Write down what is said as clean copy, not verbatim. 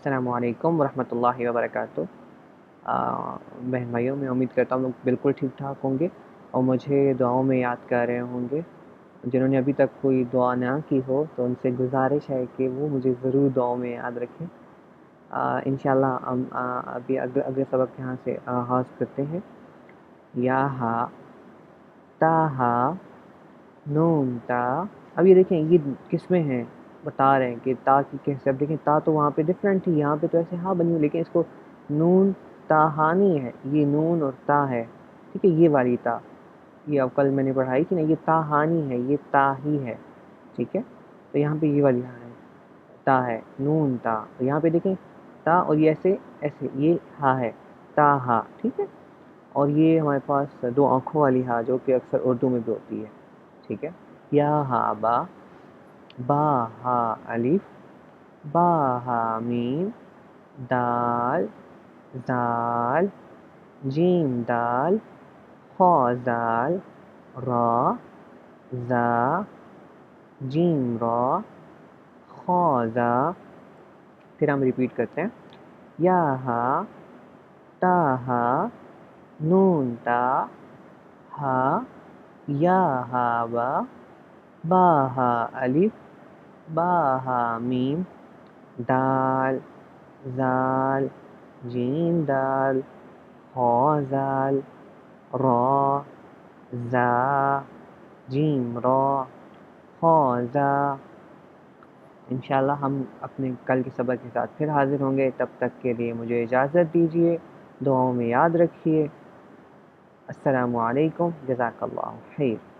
السلام علیکم ورحمۃ اللہ وبرکاتہ۔ بہن بھائیوں، میں امید کرتا ہوں لوگ بالکل ٹھیک ٹھاک ہوں گے اور مجھے دعاؤں میں یاد کر رہے ہوں گے۔ جنہوں نے ابھی تک کوئی دعا نہ کی ہو تو ان سے گزارش ہے کہ وہ مجھے ضرور دعاؤں میں یاد رکھیں۔ انشاءاللہ ہم ابھی اگلے سبق یہاں سے آغاز کرتے ہیں۔ یا ہا، تا ہا، نون تا۔ اب یہ دیکھیں یہ کس میں ہیں، بتا رہے ہیں کہ تا کی کیسے۔ اب دیکھیں تا تو وہاں پہ ڈفرینٹ تھی، یہاں پہ تو ایسے ہاں بنی ہوئی، لیکن اس کو نون تا ہا نہیں ہے، یہ نون اور تا ہے، ٹھیک ہے، یہ والی تا، یہ اب کل میں نے پڑھائی تھی نا، یہ تا ہا نہیں ہے، یہ تا ہی ہے، ٹھیک ہے۔ تو یہاں پہ یہ والی ہاں ہے، تا ہے، نون تا، تو یہاں پہ دیکھیں تا، اور یہ ایسے ایسے یہ ہا ہے، تا ہا، ٹھیک ہے۔ اور یہ ہمارے پاس دو آنکھوں والی ہا جو کہ اکثر اردو میں بھی ہوتی ہے، ٹھیک ہے۔ یا ہا با، با ہا الف، با ہا میم، دال زال، جیم دال، خا زال، را زا، جیم را، خا زا۔ پھر ہم ریپیٹ کرتے ہیں۔ یا ہا، تا ہا، نون تا، ہا، یا ہا با، با ہا الف، با ہا میم، دال زال، جیم دال، خا زال، را زا، جیم را، خا زا۔ انشاءاللہ ہم اپنے کل کے سبق کے ساتھ پھر حاضر ہوں گے، تب تک کے لیے مجھے اجازت دیجیے، دعاؤں میں یاد رکھیے۔ السلام علیکم، جزاک اللہ خیر۔